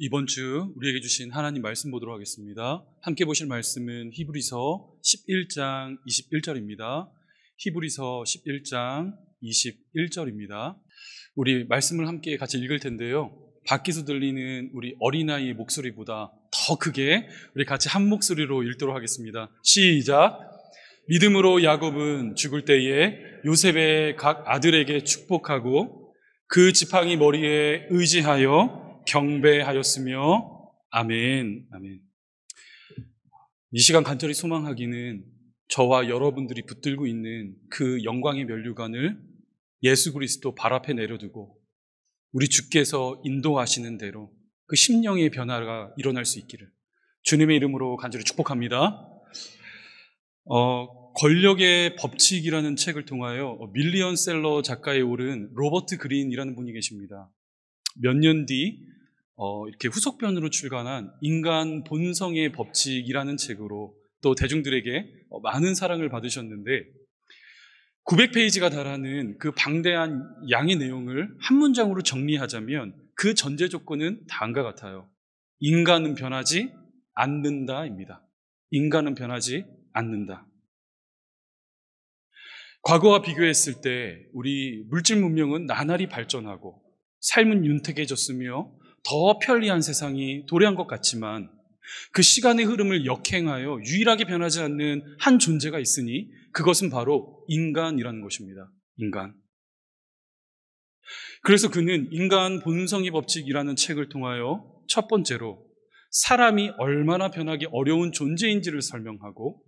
이번 주 우리에게 주신 하나님 말씀 보도록 하겠습니다. 함께 보실 말씀은 히브리서 11장 21절입니다. 히브리서 11장 21절입니다. 우리 말씀을 함께 같이 읽을 텐데요. 밖에서 들리는 우리 어린아이의 목소리보다 더 크게 우리 같이 한 목소리로 읽도록 하겠습니다. 시작! 믿음으로 야곱은 죽을 때에 요셉의 각 아들에게 축복하고 그 지팡이 머리에 의지하여 경배하였으며 아멘. 아멘. 이 시간 간절히 소망하기는 저와 여러분들이 붙들고 있는 그 영광의 면류관을 예수 그리스도 발 앞에 내려두고 우리 주께서 인도하시는 대로 그 심령의 변화가 일어날 수 있기를 주님의 이름으로 간절히 축복합니다. 권력의 법칙이라는 책을 통하여 밀리언셀러 작가에 오른 로버트 그린이라는 분이 계십니다. 몇 년 뒤 이렇게 후속편으로 출간한 인간 본성의 법칙이라는 책으로 또 대중들에게 많은 사랑을 받으셨는데 900페이지가 달하는 그 방대한 양의 내용을 한 문장으로 정리하자면 그 전제 조건은 다음과 같아요. 인간은 변하지 않는다입니다. 인간은 변하지 않는다. 과거와 비교했을 때 우리 물질 문명은 나날이 발전하고 삶은 윤택해졌으며 더 편리한 세상이 도래한 것 같지만 그 시간의 흐름을 역행하여 유일하게 변하지 않는 한 존재가 있으니 그것은 바로 인간이라는 것입니다. 인간. 그래서 그는 인간 본성의 법칙이라는 책을 통하여 첫 번째로 사람이 얼마나 변하기 어려운 존재인지를 설명하고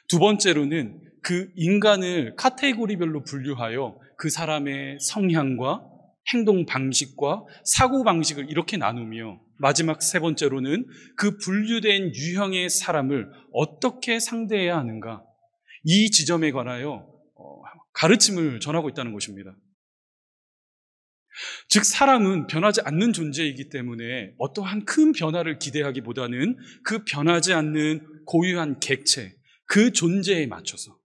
두 번째로는 그 인간을 카테고리별로 분류하여 그 사람의 성향과 행동 방식과 사고 방식을 이렇게 나누며 마지막 세 번째로는 그 분류된 유형의 사람을 어떻게 상대해야 하는가 이 지점에 관하여 가르침을 전하고 있다는 것입니다. 즉 사람은 변하지 않는 존재이기 때문에 어떠한 큰 변화를 기대하기보다는 그 변하지 않는 고유한 객체 그 존재에 맞춰서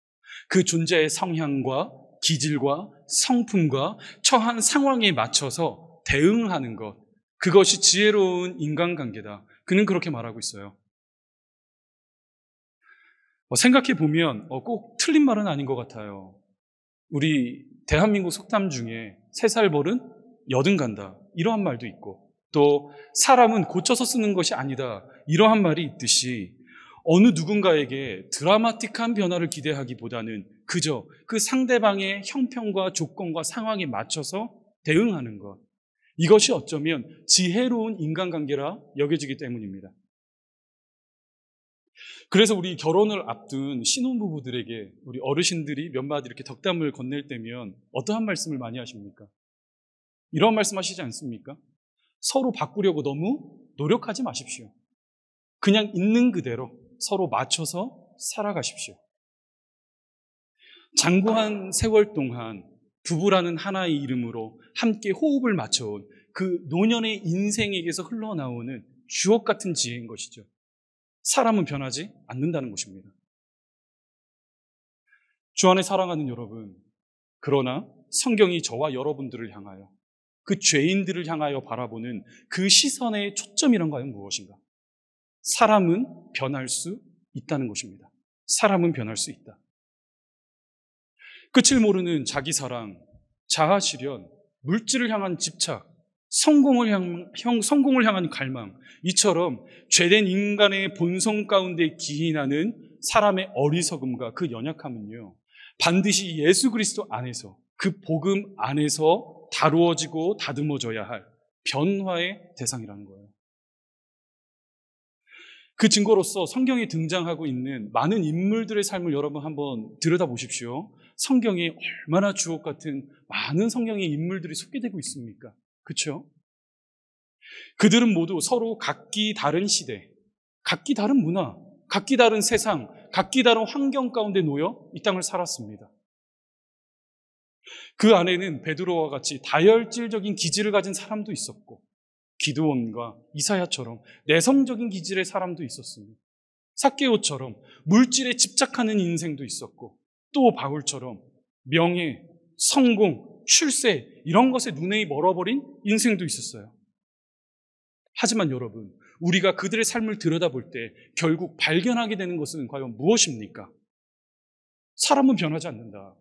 그 존재의 성향과 기질과 성품과 처한 상황에 맞춰서 대응하는 것 그것이 지혜로운 인간관계다. 그는 그렇게 말하고 있어요. 생각해 보면 꼭 틀린 말은 아닌 것 같아요. 우리 대한민국 속담 중에 3살 벌은 여든 간다 이러한 말도 있고 또 사람은 고쳐서 쓰는 것이 아니다 이러한 말이 있듯이 어느 누군가에게 드라마틱한 변화를 기대하기보다는 그저 그 상대방의 형편과 조건과 상황에 맞춰서 대응하는 것 이것이 어쩌면 지혜로운 인간관계라 여겨지기 때문입니다. 그래서 우리 결혼을 앞둔 신혼부부들에게 우리 어르신들이 몇 마디 이렇게 덕담을 건넬 때면 어떠한 말씀을 많이 하십니까? 이런 말씀하시지 않습니까? 서로 바꾸려고 너무 노력하지 마십시오. 그냥 있는 그대로 서로 맞춰서 살아가십시오. 장구한 세월 동안 부부라는 하나의 이름으로 함께 호흡을 맞춰온 그 노년의 인생에게서 흘러나오는 주옥 같은 지혜인 것이죠. 사람은 변하지 않는다는 것입니다. 주 안에 사랑하는 여러분, 그러나 성경이 저와 여러분들을 향하여 그 죄인들을 향하여 바라보는 그 시선의 초점이란 과연 무엇인가? 사람은 변할 수 있다는 것입니다. 사람은 변할 수 있다. 끝을 모르는 자기 사랑, 자아 실현, 물질을 향한 집착, 성공을 향한 갈망, 이처럼 죄된 인간의 본성 가운데 기인하는 사람의 어리석음과 그 연약함은요, 반드시 예수 그리스도 안에서 그 복음 안에서 다루어지고 다듬어져야 할 변화의 대상이라는 거예요. 그 증거로서 성경에 등장하고 있는 많은 인물들의 삶을 여러분 한번 들여다보십시오. 성경에 얼마나 주옥 같은 많은 성경의 인물들이 소개되고 있습니까? 그렇죠? 그들은 모두 서로 각기 다른 시대, 각기 다른 문화, 각기 다른 세상, 각기 다른 환경 가운데 놓여 이 땅을 살았습니다. 그 안에는 베드로와 같이 다혈질적인 기질을 가진 사람도 있었고 기드온과 이사야처럼 내성적인 기질의 사람도 있었습니다. 삭개오처럼 물질에 집착하는 인생도 있었고 또 바울처럼 명예, 성공, 출세 이런 것에 눈에 멀어버린 인생도 있었어요. 하지만 여러분, 우리가 그들의 삶을 들여다볼 때 결국 발견하게 되는 것은 과연 무엇입니까? 사람은 변하지 않는다.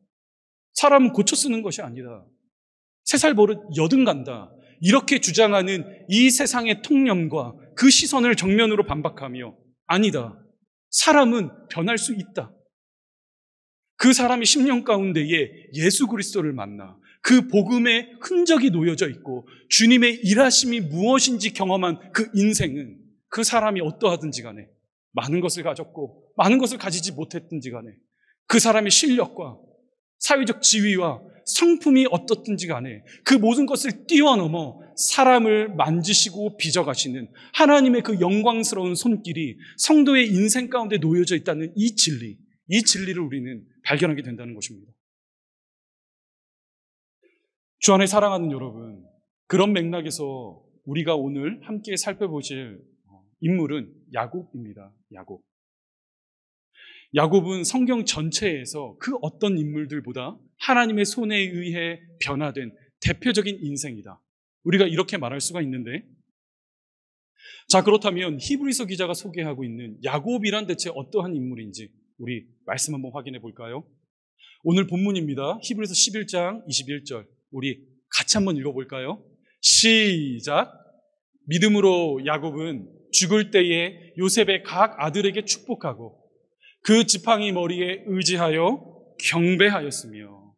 사람은 고쳐 쓰는 것이 아니다. 3살 버릇 여든간다. 이렇게 주장하는 이 세상의 통념과 그 시선을 정면으로 반박하며 아니다. 사람은 변할 수 있다. 그 사람이 10년 가운데에 예수 그리스도를 만나 그 복음의 흔적이 놓여져 있고 주님의 일하심이 무엇인지 경험한 그 인생은 그 사람이 어떠하든지 간에 많은 것을 가졌고 많은 것을 가지지 못했든지 간에 그 사람의 실력과 사회적 지위와 성품이 어떻든지 간에 그 모든 것을 뛰어넘어 사람을 만지시고 빚어가시는 하나님의 그 영광스러운 손길이 성도의 인생 가운데 놓여져 있다는 이 진리를 우리는 발견하게 된다는 것입니다. 주 안에 사랑하는 여러분, 그런 맥락에서 우리가 오늘 함께 살펴보실 인물은 야곱입니다. 야곱은 성경 전체에서 그 어떤 인물들보다 하나님의 손에 의해 변화된 대표적인 인생이다. 우리가 이렇게 말할 수가 있는데, 자, 그렇다면 히브리서 기자가 소개하고 있는 야곱이란 대체 어떠한 인물인지 우리 말씀 한번 확인해 볼까요? 오늘 본문입니다. 히브리서 11장 21절. 우리 같이 한번 읽어볼까요? 시작. 믿음으로 야곱은 죽을 때에 요셉의 각 아들에게 축복하고 그 지팡이 머리에 의지하여 경배하였으며.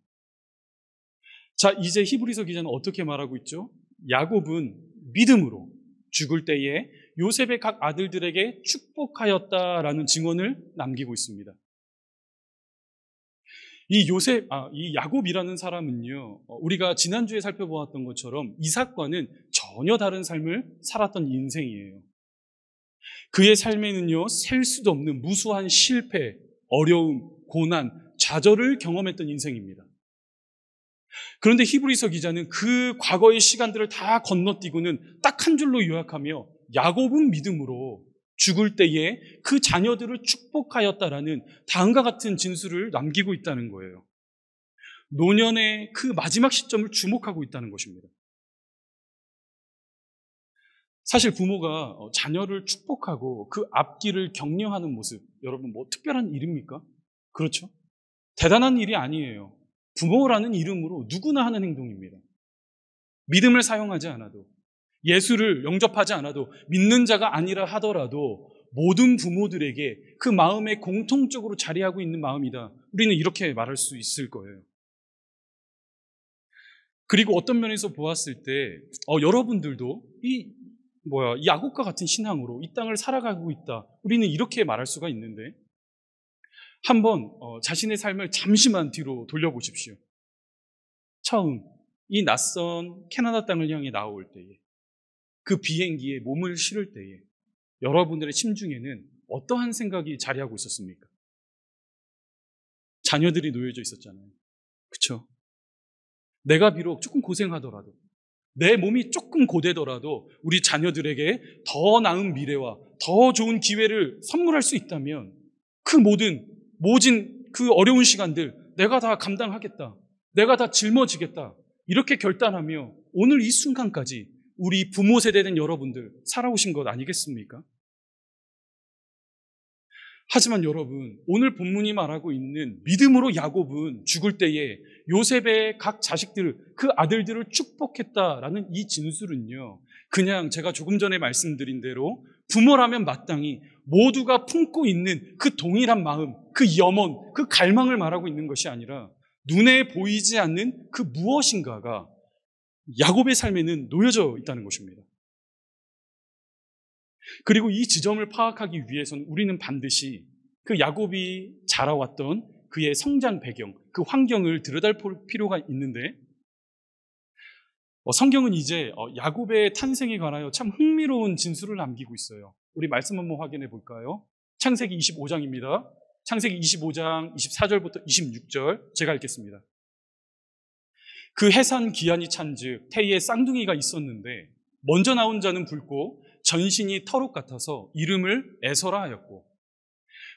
자, 이제 히브리서 기자는 어떻게 말하고 있죠? 야곱은 믿음으로 죽을 때에 요셉의 각 아들들에게 축복하였다라는 증언을 남기고 있습니다. 이 야곱이라는 사람은요, 우리가 지난주에 살펴보았던 것처럼 이삭과는 전혀 다른 삶을 살았던 인생이에요. 그의 삶에는요, 셀 수도 없는 무수한 실패, 어려움, 고난, 좌절을 경험했던 인생입니다. 그런데 히브리서 기자는 그 과거의 시간들을 다 건너뛰고는 딱 한 줄로 요약하며 야곱은 믿음으로 죽을 때에 그 자녀들을 축복하였다라는 다음과 같은 진술을 남기고 있다는 거예요. 노년의 그 마지막 시점을 주목하고 있다는 것입니다. 사실 부모가 자녀를 축복하고 그 앞길을 격려하는 모습, 여러분 뭐 특별한 일입니까? 그렇죠? 대단한 일이 아니에요. 부모라는 이름으로 누구나 하는 행동입니다. 믿음을 사용하지 않아도, 예수를 영접하지 않아도, 믿는 자가 아니라 하더라도 모든 부모들에게 그 마음에 공통적으로 자리하고 있는 마음이다. 우리는 이렇게 말할 수 있을 거예요. 그리고 어떤 면에서 보았을 때 여러분들도 이 야곱과 같은 신앙으로 이 땅을 살아가고 있다. 우리는 이렇게 말할 수가 있는데, 한번 자신의 삶을 잠시만 뒤로 돌려보십시오. 처음 이 낯선 캐나다 땅을 향해 나올 때에, 그 비행기에 몸을 실을 때에 여러분들의 심중에는 어떠한 생각이 자리하고 있었습니까? 자녀들이 놓여져 있었잖아요. 그렇죠? 내가 비록 조금 고생하더라도, 내 몸이 조금 고되더라도 우리 자녀들에게 더 나은 미래와 더 좋은 기회를 선물할 수 있다면 그 모진 그 어려운 시간들 내가 다 감당하겠다, 내가 다 짊어지겠다, 이렇게 결단하며 오늘 이 순간까지 우리 부모 세대된 여러분들 살아오신 것 아니겠습니까? 하지만 여러분, 오늘 본문이 말하고 있는 믿음으로 야곱은 죽을 때에 요셉의 각 자식들, 그 아들들을 축복했다라는 이 진술은요, 그냥 제가 조금 전에 말씀드린 대로 부모라면 마땅히 모두가 품고 있는 그 동일한 마음, 그 염원, 그 갈망을 말하고 있는 것이 아니라 눈에 보이지 않는 그 무엇인가가 야곱의 삶에는 놓여져 있다는 것입니다. 그리고 이 지점을 파악하기 위해서는 우리는 반드시 그 야곱이 자라왔던 그의 성장 배경, 그 환경을 들여다볼 필요가 있는데, 성경은 이제 야곱의 탄생에 관하여 참 흥미로운 진술을 남기고 있어요. 우리 말씀 한번 확인해 볼까요? 창세기 25장입니다. 창세기 25장 24절부터 26절 제가 읽겠습니다. 그 해산 기한이 찬즉 태희에 쌍둥이가 있었는데 먼저 나온 자는 붉고 전신이 털옷 같아서 이름을 에서라 하였고,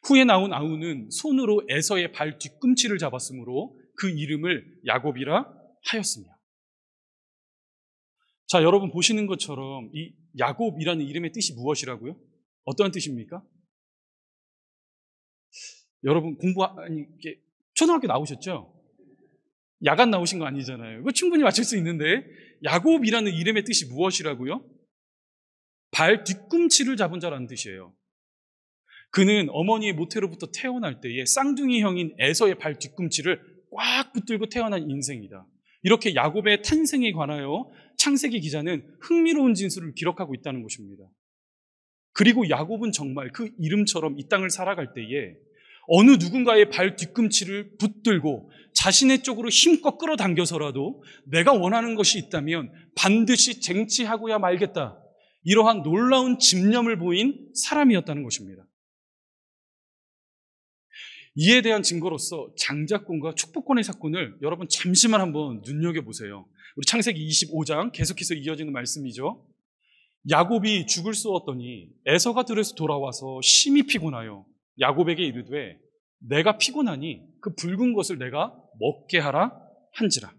후에 나온 아우는 손으로 에서의 발 뒤꿈치를 잡았으므로 그 이름을 야곱이라 하였으며. 자, 여러분 보시는 것처럼 이 야곱이라는 이름의 뜻이 무엇이라고요? 어떤 뜻입니까? 여러분 초등학교 나오셨죠? 야간 나오신 거 아니잖아요. 이거 충분히 맞출 수 있는데, 야곱이라는 이름의 뜻이 무엇이라고요? 발 뒤꿈치를 잡은 자라는 뜻이에요. 그는 어머니의 모태로부터 태어날 때에 쌍둥이 형인 에서의 발 뒤꿈치를 꽉 붙들고 태어난 인생이다. 이렇게 야곱의 탄생에 관하여 창세기 기자는 흥미로운 진술을 기록하고 있다는 것입니다. 그리고 야곱은 정말 그 이름처럼 이 땅을 살아갈 때에 어느 누군가의 발 뒤꿈치를 붙들고 자신의 쪽으로 힘껏 끌어당겨서라도 내가 원하는 것이 있다면 반드시 쟁취하고야 말겠다. 이러한 놀라운 집념을 보인 사람이었다는 것입니다. 이에 대한 증거로서 장자권과 축복권의 사건을 여러분 잠시만 한번 눈여겨보세요. 우리 창세기 25장 계속해서 이어지는 말씀이죠. 야곱이 죽을 쏘았더니 에서가 들에서 돌아와서 심히 피곤하여 야곱에게 이르되 내가 피곤하니 그 붉은 것을 내가 먹게 하라 한지라.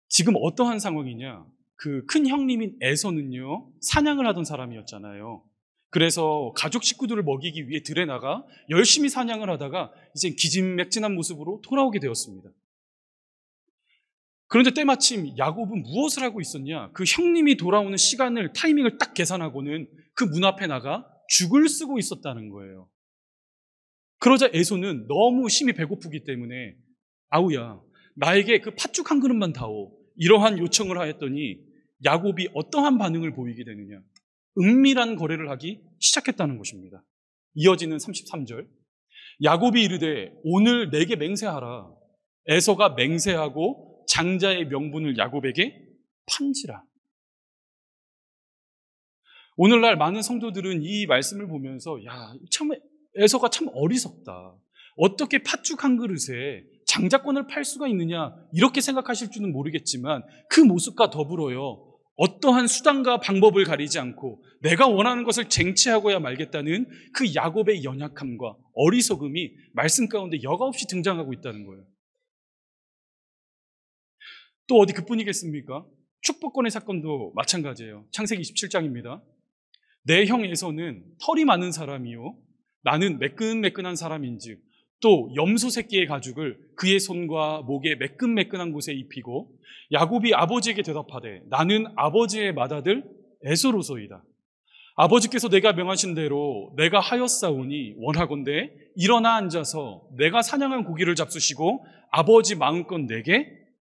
지금 어떠한 상황이냐? 그 큰 형님인 에서는요, 사냥을 하던 사람이었잖아요. 그래서 가족 식구들을 먹이기 위해 들에 나가 열심히 사냥을 하다가 이제 기진맥진한 모습으로 돌아오게 되었습니다. 그런데 때마침 야곱은 무엇을 하고 있었냐? 그 형님이 돌아오는 시간을, 타이밍을 딱 계산하고는 그 문 앞에 나가 죽을 쓰고 있었다는 거예요. 그러자 에서는 너무 심히 배고프기 때문에 아우야, 나에게 그 팥죽 한 그릇만 다오. 이러한 요청을 하였더니 야곱이 어떠한 반응을 보이게 되느냐? 은밀한 거래를 하기 시작했다는 것입니다. 이어지는 33절. 야곱이 이르되 오늘 내게 맹세하라. 에서가 맹세하고 장자의 명분을 야곱에게 판지라. 오늘날 많은 성도들은 이 말씀을 보면서 참 에서가 참 어리석다. 어떻게 팥죽 한 그릇에 장자권을 팔 수가 있느냐, 이렇게 생각하실 줄은 모르겠지만 그 모습과 더불어요, 어떠한 수단과 방법을 가리지 않고 내가 원하는 것을 쟁취하고야 말겠다는 그 야곱의 연약함과 어리석음이 말씀 가운데 여과없이 등장하고 있다는 거예요. 또 어디 그뿐이겠습니까? 축복권의 사건도 마찬가지예요. 창세기 27장입니다. 내 형 에서는 털이 많은 사람이요 나는 매끈매끈한 사람인즉 또 염소 새끼의 가죽을 그의 손과 목에 매끈매끈한 곳에 입히고 야곱이 아버지에게 대답하되 나는 아버지의 맏아들 에서로소이다. 아버지께서 내가 명하신 대로 내가 하였사오니 원하건대 일어나 앉아서 내가 사냥한 고기를 잡수시고 아버지 마음껏 내게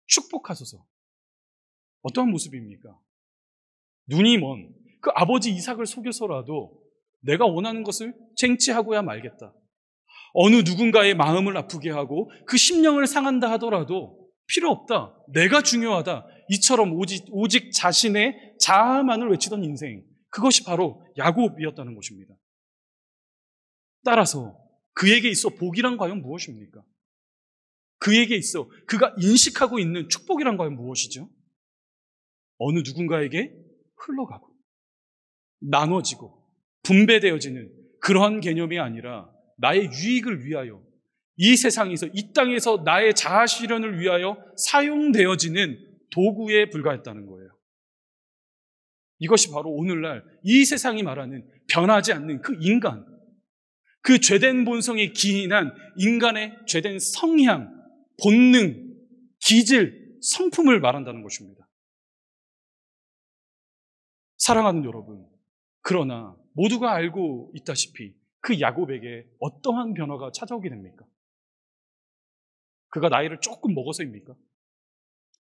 축복하소서. 어떠한 모습입니까? 눈이 먼 그 아버지 이삭을 속여서라도 내가 원하는 것을 쟁취하고야 말겠다. 어느 누군가의 마음을 아프게 하고 그 심령을 상한다 하더라도 필요 없다. 내가 중요하다. 이처럼 오직 자신의 자아만을 외치던 인생. 그것이 바로 야곱이었다는 것입니다. 따라서 그에게 있어 복이란 과연 무엇입니까? 그에게 있어 그가 인식하고 있는 축복이란 과연 무엇이죠? 어느 누군가에게 흘러가고 나눠지고 분배되어지는 그러한 개념이 아니라 나의 유익을 위하여 이 세상에서, 이 땅에서 나의 자아 실현을 위하여 사용되어지는 도구에 불과했다는 거예요. 이것이 바로 오늘날 이 세상이 말하는 변하지 않는 그 인간, 그 죄된 본성에 기인한 인간의 죄된 성향, 본능, 기질, 성품을 말한다는 것입니다. 사랑하는 여러분, 그러나 모두가 알고 있다시피 그 야곱에게 어떠한 변화가 찾아오게 됩니까? 그가 나이를 조금 먹어서입니까?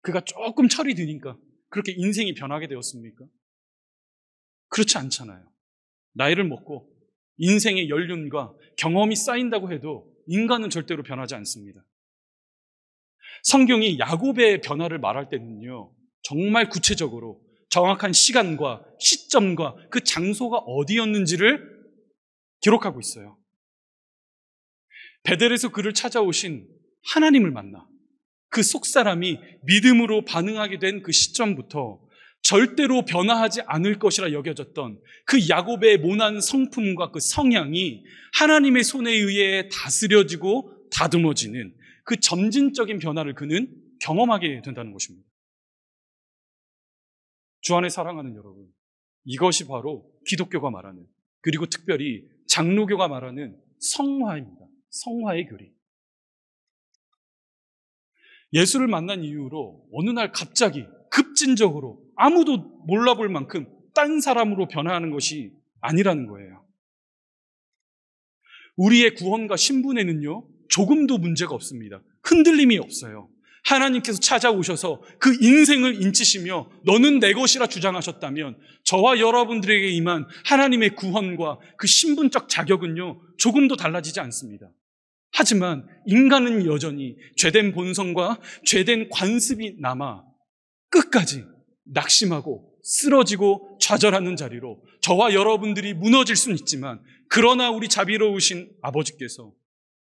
그가 조금 철이 드니까 그렇게 인생이 변하게 되었습니까? 그렇지 않잖아요. 나이를 먹고 인생의 연륜과 경험이 쌓인다고 해도 인간은 절대로 변하지 않습니다. 성경이 야곱의 변화를 말할 때는요, 정말 구체적으로 정확한 시간과 시점과 그 장소가 어디였는지를 기록하고 있어요. 베델에서 그를 찾아오신 하나님을 만나 그 속사람이 믿음으로 반응하게 된 그 시점부터 절대로 변화하지 않을 것이라 여겨졌던 그 야곱의 모난 성품과 그 성향이 하나님의 손에 의해 다스려지고 다듬어지는 그 점진적인 변화를 그는 경험하게 된다는 것입니다. 주 안에 사랑하는 여러분, 이것이 바로 기독교가 말하는, 그리고 특별히 장로교가 말하는 성화입니다. 성화의 교리. 예수를 만난 이후로 어느 날 갑자기 급진적으로 아무도 몰라볼 만큼 딴 사람으로 변화하는 것이 아니라는 거예요. 우리의 구원과 신분에는요, 조금도 문제가 없습니다. 흔들림이 없어요. 하나님께서 찾아오셔서 그 인생을 인치시며 너는 내 것이라 주장하셨다면 저와 여러분들에게 임한 하나님의 구원과 그 신분적 자격은요, 조금도 달라지지 않습니다. 하지만 인간은 여전히 죄된 본성과 죄된 관습이 남아 끝까지 낙심하고 쓰러지고 좌절하는 자리로 저와 여러분들이 무너질 수는 있지만, 그러나 우리 자비로우신 아버지께서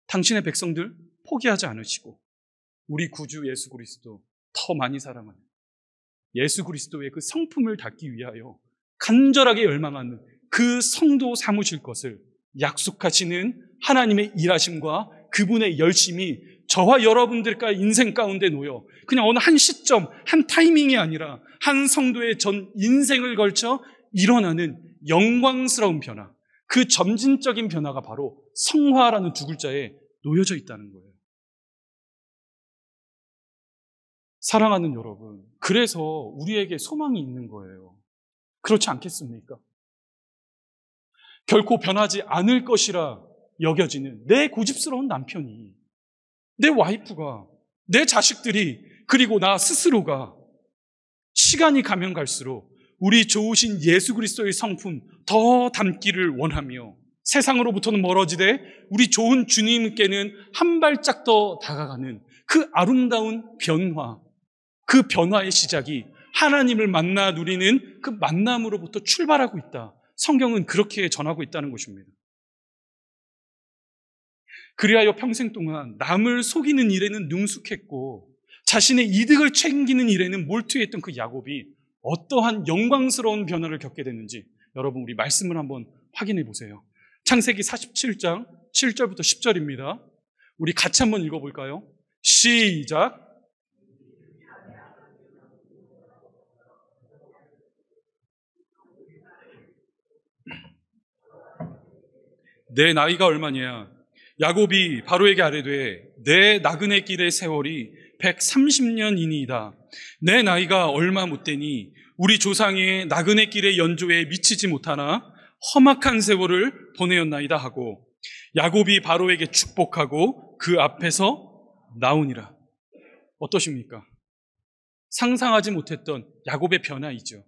당신의 백성들 포기하지 않으시고 우리 구주 예수 그리스도 더 많이 사랑하는 예수 그리스도의 그 성품을 닦기 위하여 간절하게 열망하는 그 성도 삼으실 것을 약속하시는 하나님의 일하심과 그분의 열심이 저와 여러분들과 인생 가운데 놓여 그냥 어느 한 시점, 한 타이밍이 아니라 한 성도의 전 인생을 걸쳐 일어나는 영광스러운 변화, 그 점진적인 변화가 바로 성화라는 두 글자에 놓여져 있다는 거예요. 사랑하는 여러분, 그래서 우리에게 소망이 있는 거예요. 그렇지 않겠습니까? 결코 변하지 않을 것이라 여겨지는 내 고집스러운 남편이, 내 와이프가, 내 자식들이, 그리고 나 스스로가 시간이 가면 갈수록 우리 좋으신 예수 그리스도의 성품 더 담기를 원하며 세상으로부터는 멀어지되 우리 좋은 주님께는 한 발짝 더 다가가는 그 아름다운 변화, 그 변화의 시작이 하나님을 만나 누리는 그 만남으로부터 출발하고 있다. 성경은 그렇게 전하고 있다는 것입니다. 그리하여 평생 동안 남을 속이는 일에는 능숙했고 자신의 이득을 챙기는 일에는 몰두했던 그 야곱이 어떠한 영광스러운 변화를 겪게 됐는지 여러분, 우리 말씀을 한번 확인해 보세요. 창세기 47장 7절부터 10절입니다. 우리 같이 한번 읽어볼까요? 시작. 내 나이가 얼마냐? 야곱이 바로에게 아뢰되 내 나그네 길의 세월이 130년이니이다. 내 나이가 얼마 못되니 우리 조상의 나그네 길의 연조에 미치지 못하나 험악한 세월을 보내었나이다 하고 야곱이 바로에게 축복하고 그 앞에서 나오니라. 어떠십니까? 상상하지 못했던 야곱의 변화이죠.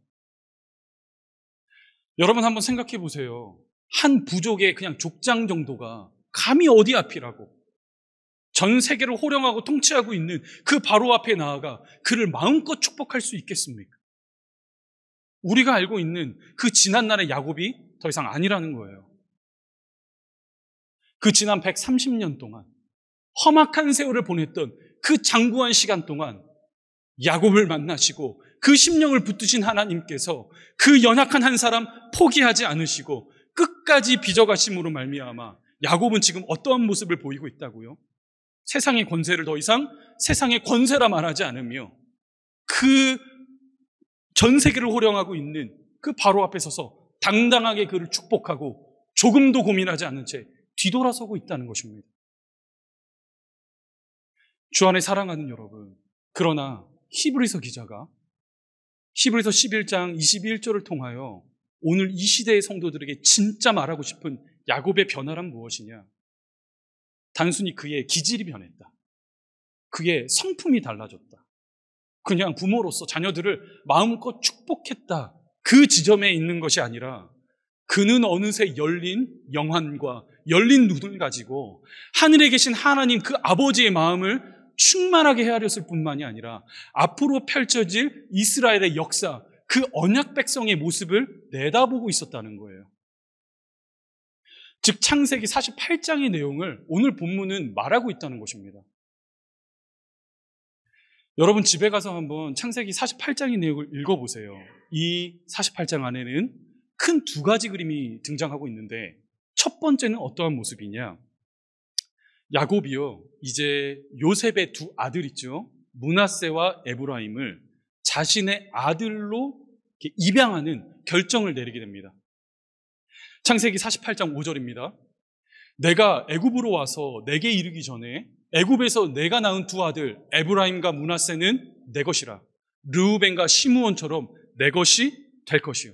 여러분 한번 생각해 보세요. 한 부족의 그냥 족장 정도가 감히 어디 앞이라고 전 세계를 호령하고 통치하고 있는 그 바로 앞에 나아가 그를 마음껏 축복할 수 있겠습니까? 우리가 알고 있는 그 지난날의 야곱이 더 이상 아니라는 거예요. 그 지난 130년 동안 험악한 세월을 보냈던 그 장구한 시간 동안 야곱을 만나시고 그 심령을 붙드신 하나님께서 그 연약한 한 사람 포기하지 않으시고 끝까지 빚어가심으로 말미암아 야곱은 지금 어떠한 모습을 보이고 있다고요? 세상의 권세를 더 이상 세상의 권세라 말하지 않으며 그 전 세계를 호령하고 있는 그 바로 앞에 서서 당당하게 그를 축복하고 조금도 고민하지 않는 채 뒤돌아서고 있다는 것입니다. 주 안에 사랑하는 여러분, 그러나 히브리서 기자가 히브리서 11장 21절을 통하여 오늘 이 시대의 성도들에게 진짜 말하고 싶은 야곱의 변화란 무엇이냐? 단순히 그의 기질이 변했다. 그의 성품이 달라졌다. 그냥 부모로서 자녀들을 마음껏 축복했다. 그 지점에 있는 것이 아니라 그는 어느새 열린 영안과 열린 눈을 가지고 하늘에 계신 하나님 그 아버지의 마음을 충만하게 헤아렸을 뿐만이 아니라 앞으로 펼쳐질 이스라엘의 역사, 그 언약 백성의 모습을 내다보고 있었다는 거예요. 즉 창세기 48장의 내용을 오늘 본문은 말하고 있다는 것입니다. 여러분 집에 가서 한번 창세기 48장의 내용을 읽어보세요. 이 48장 안에는 큰 두 가지 그림이 등장하고 있는데 첫 번째는 어떠한 모습이냐? 야곱이요, 이제 요셉의 두 아들 있죠. 므낫세와 에브라임을 자신의 아들로 입양하는 결정을 내리게 됩니다. 창세기 48장 5절입니다. 내가 애굽으로 와서 내게 이르기 전에 애굽에서 내가 낳은 두 아들 에브라임과 므낫세는 내 것이라. 르우벤과 시므온처럼 내 것이 될 것이요.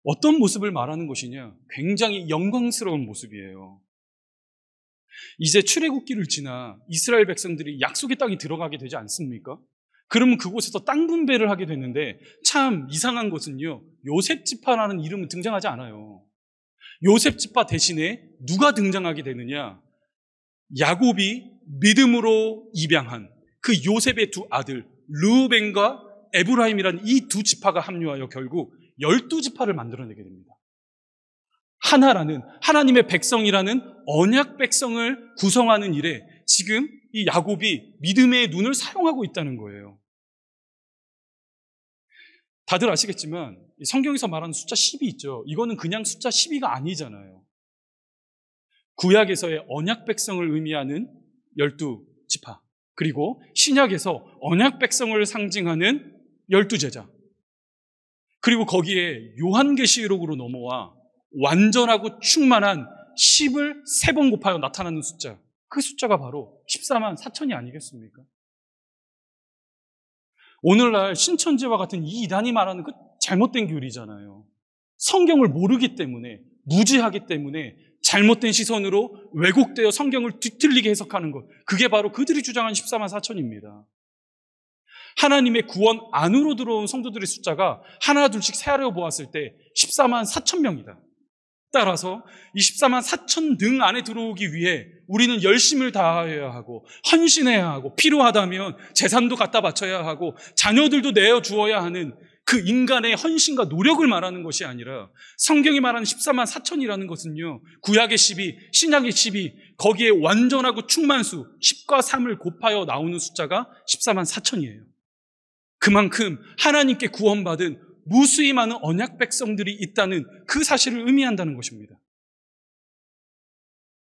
어떤 모습을 말하는 것이냐? 굉장히 영광스러운 모습이에요. 이제 출애굽기를 지나 이스라엘 백성들이 약속의 땅에 들어가게 되지 않습니까? 그러면 그곳에서 땅 분배를 하게 됐는데 참 이상한 것은요, 요셉 지파라는 이름은 등장하지 않아요. 요셉 지파 대신에 누가 등장하게 되느냐? 야곱이 믿음으로 입양한 그 요셉의 두 아들 르우벤과 에브라임이라는 이 두 지파가 합류하여 결국 12지파를 만들어내게 됩니다. 하나라는 하나님의 백성이라는 언약 백성을 구성하는 일에 지금 이 야곱이 믿음의 눈을 사용하고 있다는 거예요. 다들 아시겠지만 성경에서 말하는 숫자 10이 있죠. 이거는 그냥 숫자 12가 아니잖아요. 구약에서의 언약 백성을 의미하는 12지파, 그리고 신약에서 언약 백성을 상징하는 12제자, 그리고 거기에 요한계시록으로 넘어와 완전하고 충만한 10을 3번 곱하여 나타나는 숫자, 그 숫자가 바로 14만 4천이 아니겠습니까? 오늘날 신천지와 같은 이 이단이 말하는 그 잘못된 교리잖아요. 성경을 모르기 때문에, 무지하기 때문에 잘못된 시선으로 왜곡되어 성경을 뒤틀리게 해석하는 것, 그게 바로 그들이 주장한 14만 4천입니다. 하나님의 구원 안으로 들어온 성도들의 숫자가 하나 둘씩 세하려 보았을 때 14만 4천 명이다. 따라서 이 14만 4천 등 안에 들어오기 위해 우리는 열심을 다해야 하고 헌신해야 하고 필요하다면 재산도 갖다 바쳐야 하고 자녀들도 내어주어야 하는 그 인간의 헌신과 노력을 말하는 것이 아니라 성경이 말하는 14만 4천이라는 것은요, 구약의 12, 신약의 12, 거기에 완전하고 충만수 10과 3을 곱하여 나오는 숫자가 14만 4천이에요. 그만큼 하나님께 구원받은 무수히 많은 언약 백성들이 있다는 그 사실을 의미한다는 것입니다.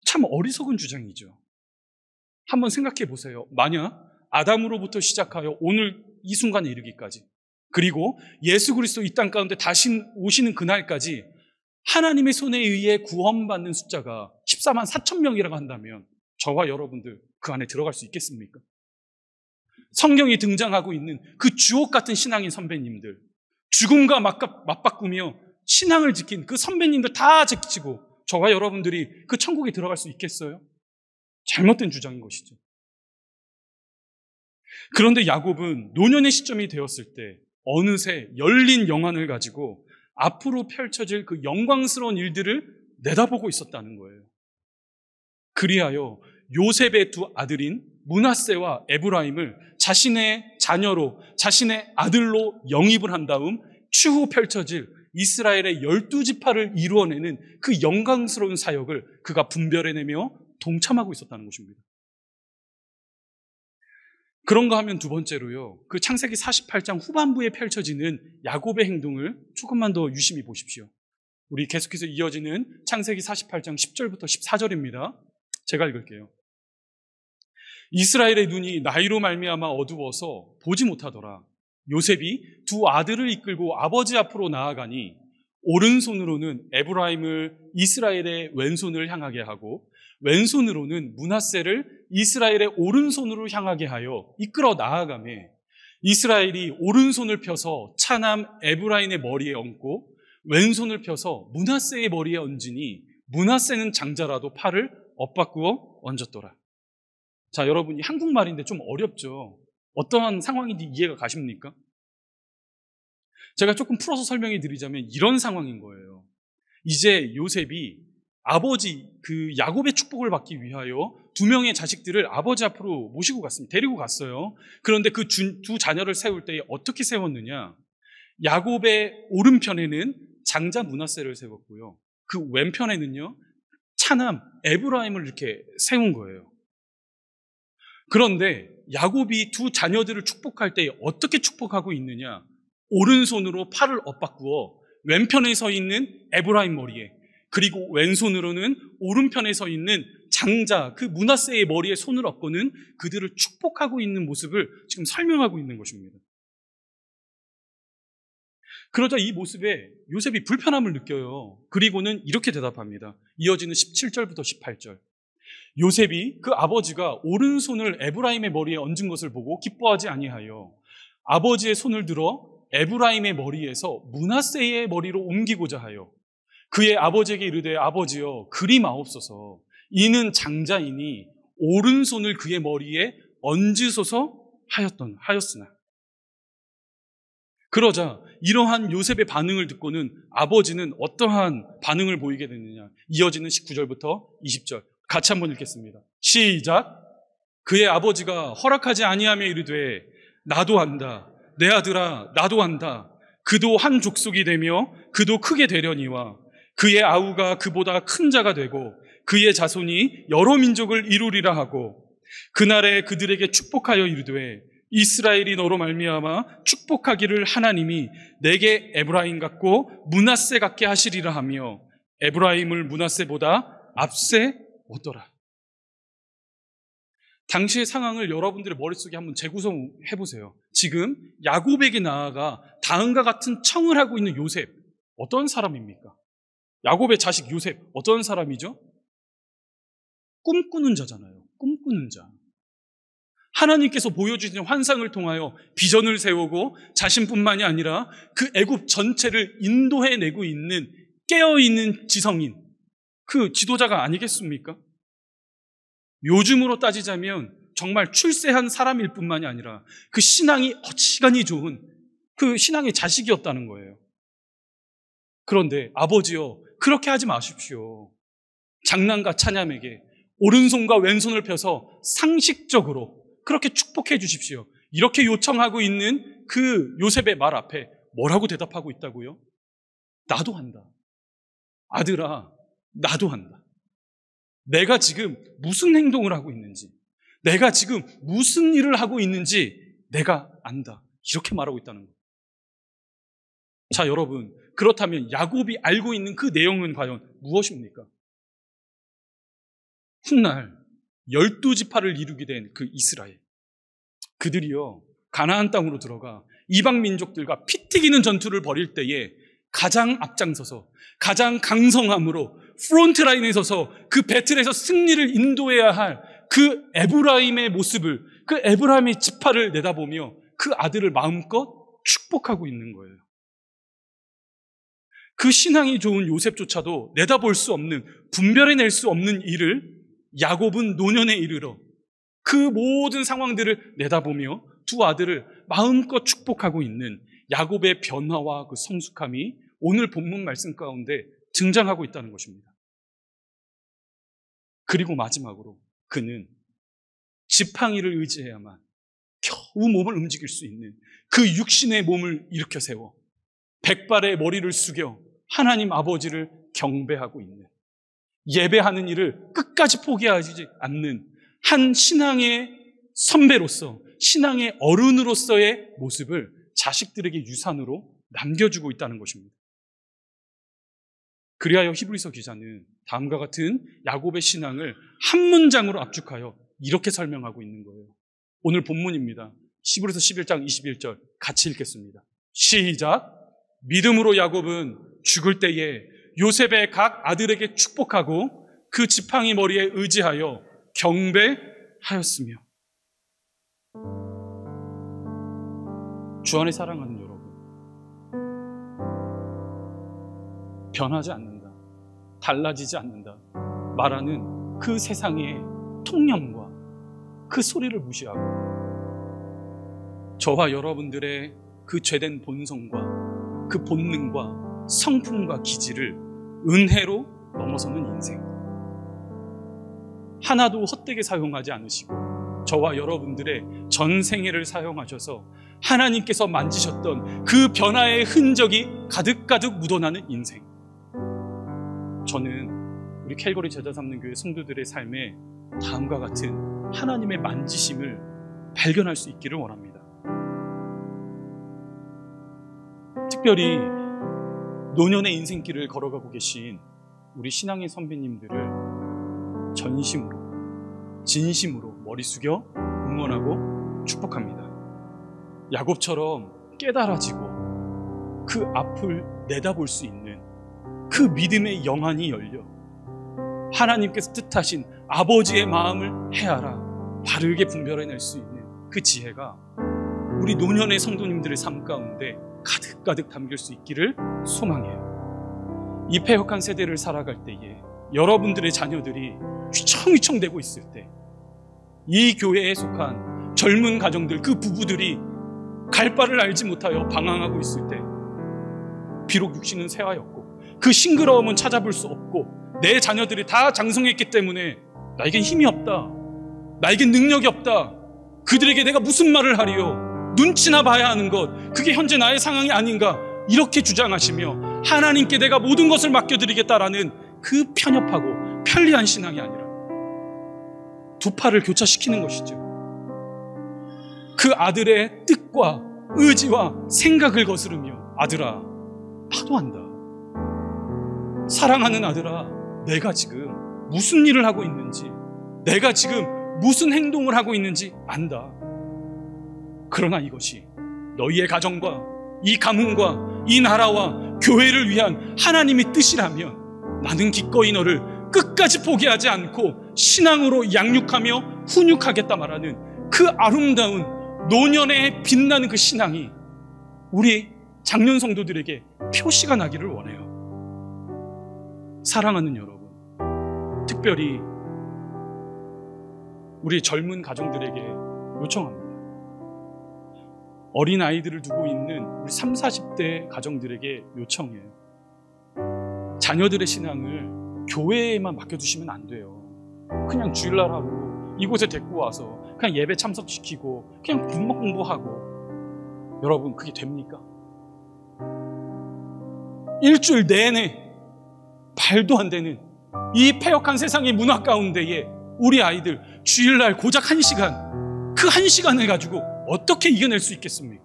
참 어리석은 주장이죠. 한번 생각해 보세요. 만약 아담으로부터 시작하여 오늘 이 순간에 이르기까지, 그리고 예수 그리스도 이 땅 가운데 다시 오시는 그날까지 하나님의 손에 의해 구원받는 숫자가 14만 4천 명이라고 한다면 저와 여러분들 그 안에 들어갈 수 있겠습니까? 성경에 등장하고 있는 그 주옥 같은 신앙인 선배님들, 죽음과 맞바꾸며 신앙을 지킨 그 선배님들 다 제치고 저와 여러분들이 그 천국에 들어갈 수 있겠어요? 잘못된 주장인 것이죠. 그런데 야곱은 노년의 시점이 되었을 때 어느새 열린 영안을 가지고 앞으로 펼쳐질 그 영광스러운 일들을 내다보고 있었다는 거예요. 그리하여 요셉의 두 아들인 므낫세와 에브라임을 자신의 자녀로, 자신의 아들로 영입을 한 다음 추후 펼쳐질 이스라엘의 12지파를 이루어내는 그 영광스러운 사역을 그가 분별해내며 동참하고 있었다는 것입니다. 그런가 하면 두 번째로요, 그 창세기 48장 후반부에 펼쳐지는 야곱의 행동을 조금만 더 유심히 보십시오. 우리 계속해서 이어지는 창세기 48장 10절부터 14절입니다. 제가 읽을게요. 이스라엘의 눈이 나이로 말미암아 어두워서 보지 못하더라. 요셉이 두 아들을 이끌고 아버지 앞으로 나아가니 오른손으로는 에브라임을 이스라엘의 왼손을 향하게 하고 왼손으로는 므낫세를 이스라엘의 오른손으로 향하게 하여 이끌어 나아가매 이스라엘이 오른손을 펴서 차남 에브라임의 머리에 얹고 왼손을 펴서 므낫세의 머리에 얹으니 므낫세는 장자라도 팔을 엇바꾸어 얹었더라. 자, 여러분, 이 한국말인데 좀 어렵죠? 어떠한 상황인지 이해가 가십니까? 제가 조금 풀어서 설명해 드리자면 이런 상황인 거예요. 이제 요셉이 아버지 그 야곱의 축복을 받기 위하여 두 명의 자식들을 아버지 앞으로 모시고 갔습니다. 데리고 갔어요. 그런데 그 두 자녀를 세울 때 어떻게 세웠느냐? 야곱의 오른편에는 장자 므낫세를 세웠고요. 그 왼편에는요, 차남 에브라임을 이렇게 세운 거예요. 그런데 야곱이 두 자녀들을 축복할 때 어떻게 축복하고 있느냐? 오른손으로 팔을 엇바꾸어 왼편에 서 있는 에브라임 머리에, 그리고 왼손으로는 오른편에 서 있는 장자 그 므낫세의 머리에 손을 얹고는 그들을 축복하고 있는 모습을 지금 설명하고 있는 것입니다. 그러자 이 모습에 요셉이 불편함을 느껴요. 그리고는 이렇게 대답합니다. 이어지는 17절부터 18절. 요셉이 그 아버지가 오른손을 에브라임의 머리에 얹은 것을 보고 기뻐하지 아니하여 아버지의 손을 들어 에브라임의 머리에서 므낫세의 머리로 옮기고자 하여 그의 아버지에게 이르되 아버지여 그리 마옵소서 이는 장자이니 오른손을 그의 머리에 얹으소서 하였으나 그러자 이러한 요셉의 반응을 듣고는 아버지는 어떠한 반응을 보이게 되느냐. 이어지는 19절부터 20절 같이 한번 읽겠습니다. 시작. 그의 아버지가 허락하지 아니하며 이르되 나도 한다. 내 아들아 나도 한다. 그도 한 족속이 되며 그도 크게 되려니와 그의 아우가 그보다 큰 자가 되고 그의 자손이 여러 민족을 이루리라 하고 그날에 그들에게 축복하여 이르되 이스라엘이 너로 말미암아 축복하기를 하나님이 내게 에브라임 같고 므낫세 같게 하시리라 하며 에브라임을 므낫세보다 앞세 얻더라. 당시의 상황을 여러분들의 머릿속에 한번 재구성해 보세요. 지금 야곱에게 나아가 다음과 같은 청을 하고 있는 요셉, 어떤 사람입니까? 야곱의 자식 요셉, 어떤 사람이죠? 꿈꾸는 자잖아요. 꿈꾸는 자. 하나님께서 보여주신 환상을 통하여 비전을 세우고 자신뿐만이 아니라 그 애굽 전체를 인도해내고 있는 깨어있는 지성인, 그 지도자가 아니겠습니까? 요즘으로 따지자면 정말 출세한 사람일 뿐만이 아니라 그 신앙이 어지간히 좋은 그 신앙의 자식이었다는 거예요. 그런데 아버지요, 그렇게 하지 마십시오. 장남과 차남에게 오른손과 왼손을 펴서 상식적으로 그렇게 축복해 주십시오. 이렇게 요청하고 있는 그 요셉의 말 앞에 뭐라고 대답하고 있다고요? 나도 한다. 아들아, 나도 한다. 내가 지금 무슨 행동을 하고 있는지, 내가 지금 무슨 일을 하고 있는지 내가 안다. 이렇게 말하고 있다는 거예요. 자, 여러분, 그렇다면 야곱이 알고 있는 그 내용은 과연 무엇입니까? 훗날 12지파를 이루게 된 그 이스라엘, 그들이요 가나안 땅으로 들어가 이방 민족들과 피 튀기는 전투를 벌일 때에 가장 앞장서서 가장 강성함으로 프론트라인에 서서 그 배틀에서 승리를 인도해야 할 그 에브라임의 모습을, 그 에브라임의 지파를 내다보며 그 아들을 마음껏 축복하고 있는 거예요. 그 신앙이 좋은 요셉조차도 내다볼 수 없는, 분별해낼 수 없는 일을 야곱은 노년에 이르러 그 모든 상황들을 내다보며 두 아들을 마음껏 축복하고 있는 야곱의 변화와 그 성숙함이 오늘 본문 말씀 가운데 등장하고 있다는 것입니다. 그리고 마지막으로 그는 지팡이를 의지해야만 겨우 몸을 움직일 수 있는 그 육신의 몸을 일으켜 세워 백발의 머리를 숙여 하나님 아버지를 경배하고 있는, 예배하는 일을 끝까지 포기하지 않는 한 신앙의 선배로서, 신앙의 어른으로서의 모습을 자식들에게 유산으로 남겨주고 있다는 것입니다. 그리하여 히브리서 기자는 다음과 같은 야곱의 신앙을 한 문장으로 압축하여 이렇게 설명하고 있는 거예요. 오늘 본문입니다. 히브리서 11장 21절 같이 읽겠습니다. 시작. 믿음으로 야곱은 죽을 때에 요셉의 각 아들에게 축복하고 그 지팡이 머리에 의지하여 경배하였으며. 주 안에 사랑하는 여러분, 변하지 않는다, 달라지지 않는다 말하는 그 세상의 통념과 그 소리를 무시하고 저와 여러분들의 그 죄된 본성과 그 본능과 성품과 기질을 은혜로 넘어서는 인생, 하나도 헛되게 사용하지 않으시고 저와 여러분들의 전생애를 사용하셔서 하나님께서 만지셨던 그 변화의 흔적이 가득가득 묻어나는 인생. 저는 우리 캘거리 제자 삼는 교회 성도들의 삶에 다음과 같은 하나님의 만지심을 발견할 수 있기를 원합니다. 특별히 노년의 인생길을 걸어가고 계신 우리 신앙의 선배님들을 전심으로, 진심으로 머리 숙여 응원하고 축복합니다. 야곱처럼 깨달아지고 그 앞을 내다볼 수 있는 그 믿음의 영안이 열려 하나님께서 뜻하신 아버지의 마음을 헤아라 바르게 분별해낼 수 있는 그 지혜가 우리 노년의 성도님들의 삶 가운데 가득가득 담길 수 있기를 소망해요. 이 패역한 세대를 살아갈 때에 여러분들의 자녀들이 휘청휘청 대고 있을 때 이 교회에 속한 젊은 가정들, 그 부부들이 갈 바를 알지 못하여 방황하고 있을 때 비록 육신은 새하였고 그 싱그러움은 찾아볼 수 없고 내 자녀들이 다 장성했기 때문에 나에겐 힘이 없다, 나에겐 능력이 없다, 그들에게 내가 무슨 말을 하리요, 눈치나 봐야 하는 것, 그게 현재 나의 상황이 아닌가, 이렇게 주장하시며 하나님께 내가 모든 것을 맡겨드리겠다라는 그 편협하고 편리한 신앙이 아니라 두 팔을 교차시키는 것이죠. 그 아들의 뜻과 의지와 생각을 거스르며 아들아, 나도 안다. 사랑하는 아들아, 내가 지금 무슨 일을 하고 있는지, 내가 지금 무슨 행동을 하고 있는지 안다. 그러나 이것이 너희의 가정과 이 가문과 이 나라와 교회를 위한 하나님의 뜻이라면 나는 기꺼이 너를 끝까지 포기하지 않고 신앙으로 양육하며 훈육하겠다 말하는 그 아름다운 노년에 빛나는 그 신앙이 우리 장년 성도들에게 표시가 나기를 원해요. 사랑하는 여러분, 특별히 우리 젊은 가정들에게 요청합니다. 어린 아이들을 두고 있는 우리 30, 40대 가정들에게 요청해요. 자녀들의 신앙을 교회에만 맡겨두시면 안 돼요. 그냥 주일날 하고 이곳에 데리고 와서 그냥 예배 참석시키고 그냥 군목 공부하고, 여러분 그게 됩니까? 일주일 내내 말도 안 되는 이 패역한 세상의 문화 가운데에 우리 아이들 주일날 고작 1시간, 그 1시간을 가지고 어떻게 이겨낼 수 있겠습니까?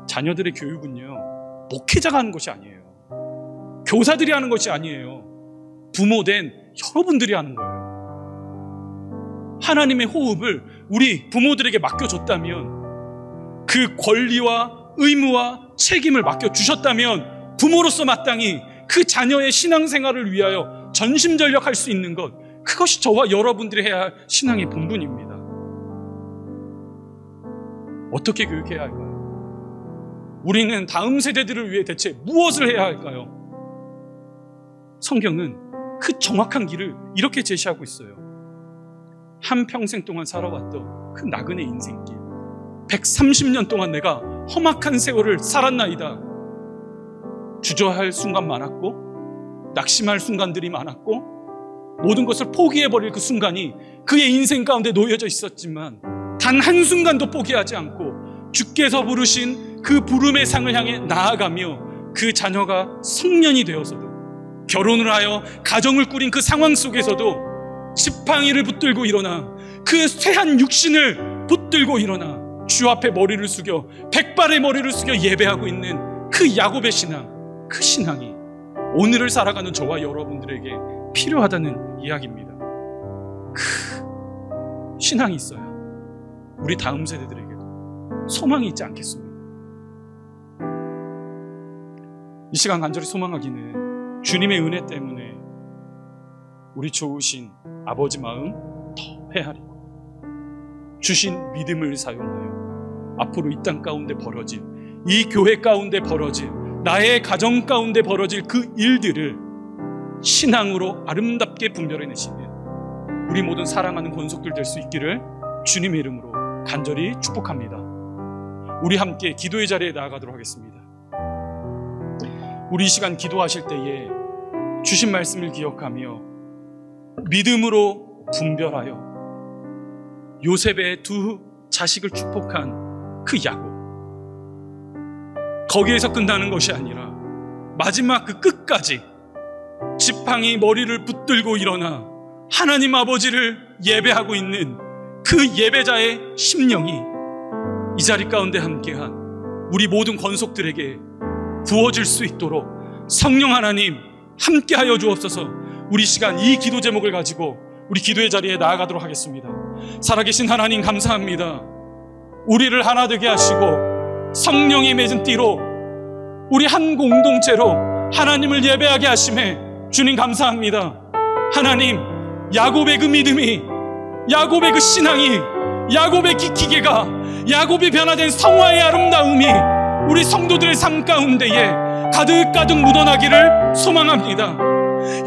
자녀들의 교육은요, 목회자가 하는 것이 아니에요. 교사들이 하는 것이 아니에요. 부모된 여러분들이 하는 거예요. 하나님의 호흡을 우리 부모들에게 맡겨줬다면, 그 권리와 의무와 책임을 맡겨주셨다면 부모로서 마땅히 그 자녀의 신앙생활을 위하여 전심전력할 수 있는 것, 그것이 저와 여러분들이 해야 할 신앙의 본분입니다. 어떻게 교육해야 할까요? 우리는 다음 세대들을 위해 대체 무엇을 해야 할까요? 성경은 그 정확한 길을 이렇게 제시하고 있어요. 한평생 동안 살아왔던 그 나그네 인생길, 130년 동안 내가 험악한 세월을 살았나이다. 주저할 순간 많았고, 낙심할 순간들이 많았고, 모든 것을 포기해버릴 그 순간이 그의 인생 가운데 놓여져 있었지만 단 한순간도 포기하지 않고 주께서 부르신 그 부름의 상을 향해 나아가며 그 자녀가 성년이 되어서도, 결혼을 하여 가정을 꾸린 그 상황 속에서도 지팡이를 붙들고 일어나 그 쇠한 육신을 붙들고 일어나 주 앞에 머리를 숙여, 백발의 머리를 숙여 예배하고 있는 그 야곱의 신앙, 그 신앙이 오늘을 살아가는 저와 여러분들에게 필요하다는 이야기입니다. 그 신앙이 있어야 우리 다음 세대들에게도 소망이 있지 않겠습니까? 이 시간 간절히 소망하기는 주님의 은혜 때문에 우리 좋으신 아버지 마음 더 헤아리고 주신 믿음을 사용하여 앞으로 이 땅 가운데 벌어질, 이 교회 가운데 벌어질, 나의 가정 가운데 벌어질 그 일들을 신앙으로 아름답게 분별해내시는 우리 모든 사랑하는 권속들 될 수 있기를 주님의 이름으로 간절히 축복합니다. 우리 함께 기도의 자리에 나아가도록 하겠습니다. 우리 이 시간 기도하실 때에 주신 말씀을 기억하며 믿음으로 분별하여 요셉의 두 자식을 축복한 그 야곱, 거기에서 끝나는 것이 아니라 마지막 그 끝까지 지팡이 머리를 붙들고 일어나 하나님 아버지를 예배하고 있는 그 예배자의 심령이 이 자리 가운데 함께한 우리 모든 권속들에게 부어질 수 있도록 성령 하나님 함께하여 주옵소서. 우리 시간 이 기도 제목을 가지고 우리 기도의 자리에 나아가도록 하겠습니다. 살아계신 하나님 감사합니다. 우리를 하나 되게 하시고 성령이 맺은 띠로 우리 한 공동체로 하나님을 예배하게 하심에 주님 감사합니다. 하나님, 야곱의 그 믿음이, 야곱의 그 신앙이, 야곱의 기기가, 야곱이 변화된 성화의 아름다움이 우리 성도들의 삶 가운데에 가득가득 묻어나기를 소망합니다.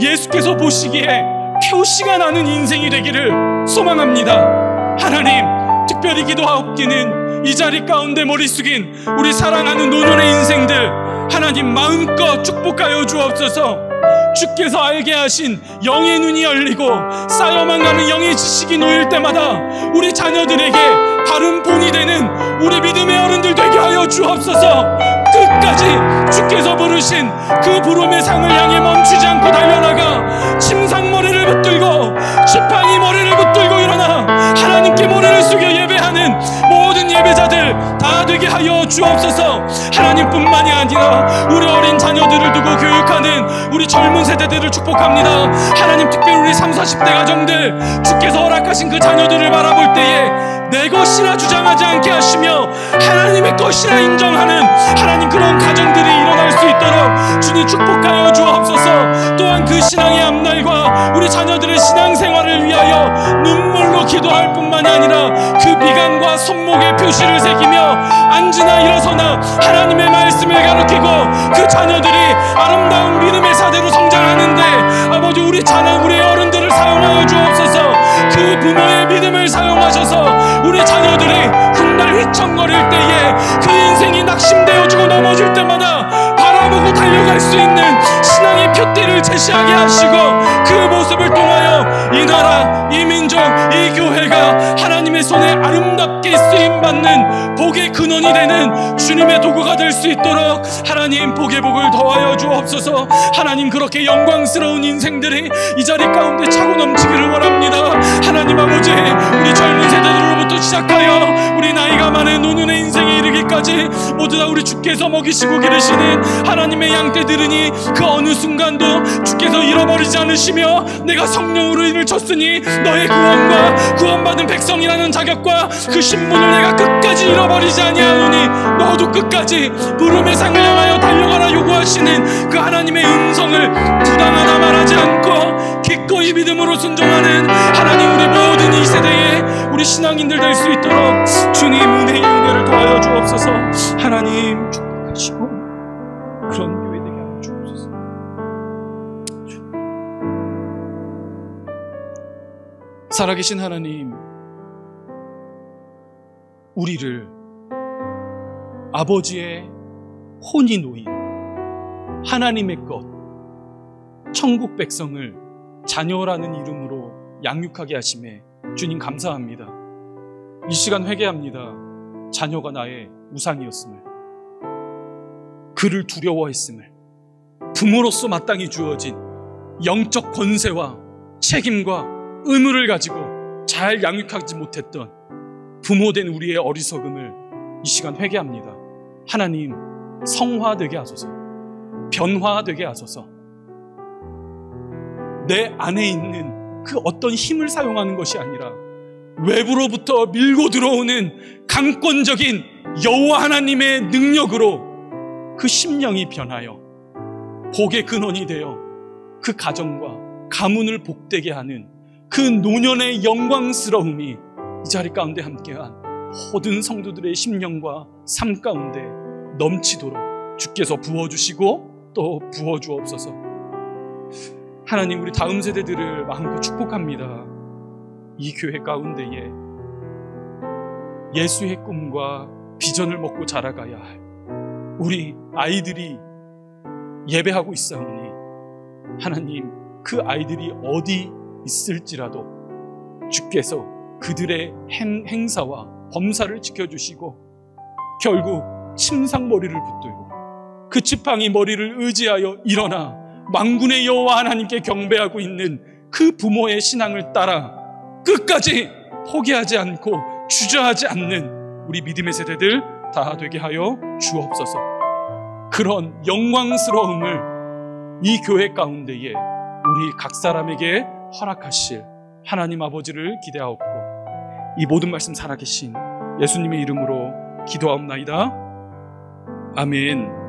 예수께서 보시기에 표시가 나는 인생이 되기를 소망합니다. 하나님, 특별히 기도하옵기는 이 자리 가운데 머리 숙인 우리 사랑하는 노년의 인생들, 하나님 마음껏 축복하여 주옵소서. 주께서 알게 하신 영의 눈이 열리고 쌓여만 가는 영의 지식이 놓일 때마다 우리 자녀들에게 바른 본이 되는 우리 믿음의 어른들 되게 하여 주옵소서. 끝까지 주께서 부르신 그 부름의 상을 향해 멈추지 않고 달려나가 침상머리를 붙들고 지팡이 머리를 붙들고 일어나 하나님께 머리를 숙여 예배하는 모든 예배자들 다 되게 하여 주옵소서. 하나님뿐만이 아니라 우리 어린 자녀들을 두고 교육하는 우리 젊은 세대들을 축복합니다. 하나님, 특별히 우리 30, 40대 가정들, 주께서 허락하신 그 자녀들을 바라볼 때에 내 것이라 주장하지 않게 하시며 하나님의 것이라 인정하는 하나님, 그런 가정들이 일어날 수 있도록 주님 축복하여 주옵소서. 또한 그 신앙의 앞날과 우리 자녀들의 신앙생활을 위하여 눈물로 기도할 뿐만이 아니라 그 미간과 손목에 표시를 새기며 앉으나 일어서나 하나님의 말씀을 가르치고 그 자녀들이 아름다운 믿음의 사대로 성장하는데 아버지, 우리 우리 어른들을 사용하여 주옵소서. 그 부모의 믿음을 사용하셔서 우리 자녀들이 훗날 휘청거릴 때에 그 인생이 낙심되어지고 넘어질 때마다 바라보고 달려갈 수 있는 신앙의 표대를 제시하게 하시고 그 모습을 통하여 이 나라, 이 민족, 이 교회가 하나님의 손에 아름답게 쓰임받는 복의 근원이 되는 주님의 도구가 될 수 있도록 하나님 복의 복을 더하여 주옵소서. 하나님, 그렇게 영광스러운 인생들이 이 자리 가운데 차고 넘치기를 원합니다. 하나님 아버지, 우리 젊은 세대들로부터 시작하여 우리 나이가 많은 노년의 인생에 이르기까지 모두 다 우리 주께서 먹이시고 기르시는 하나님의 양떼 들으니 그 어느 순간도 주께서 잃어버리지 않으시며 내가 성령으로 이를 쳤으니 너의 구원과 구원받은 백성이라는 자격과 그 신분을 내가 끝까지 잃어버리지 아니하노니 너도 끝까지 부름의 상을 향하여 달려가라 요구하시는 그 하나님의 음성을 부당하다 말하지 않고 기꺼이 믿음으로 순종하는 하나님, 우리 모든 이 세대에 우리 신앙인들 될 수 있도록 주님 은혜의 은혜를 더하여 주옵소서. 하나님 축복하시고 그런 교회 되게 하여 주옵소서. 살아계신 하나님, 우리를 아버지의 혼이 놓인 하나님의 것, 천국 백성을 자녀라는 이름으로 양육하게 하심에 주님 감사합니다. 이 시간 회개합니다. 자녀가 나의 우상이었음을, 그를 두려워했음을, 부모로서 마땅히 주어진 영적 권세와 책임과 의무를 가지고 잘 양육하지 못했던 부모된 우리의 어리석음을 이 시간 회개합니다. 하나님, 성화되게 하소서, 변화되게 하소서. 내 안에 있는 그 어떤 힘을 사용하는 것이 아니라 외부로부터 밀고 들어오는 강권적인 여호와 하나님의 능력으로 그 심령이 변하여 복의 근원이 되어 그 가정과 가문을 복되게 하는 그 노년의 영광스러움이 이 자리 가운데 함께한 모든 성도들의 심령과 삶 가운데 넘치도록 주께서 부어주시고 또 부어주옵소서. 하나님, 우리 다음 세대들을 마음껏 축복합니다. 이 교회 가운데에 예수의 꿈과 비전을 먹고 자라가야 할 우리 아이들이 예배하고 있사오니 하나님, 그 아이들이 어디 있을지라도 주께서 그들의 행사와 범사를 지켜주시고 결국 침상머리를 붙들고 그 지팡이 머리를 의지하여 일어나 만군의 여호와 하나님께 경배하고 있는 그 부모의 신앙을 따라 끝까지 포기하지 않고 주저하지 않는 우리 믿음의 세대들 다 되게 하여 주옵소서. 그런 영광스러움을 이 교회 가운데에 우리 각 사람에게 허락하실 하나님 아버지를 기대하옵고 이 모든 말씀 살아계신 예수님의 이름으로 기도하옵나이다. 아멘.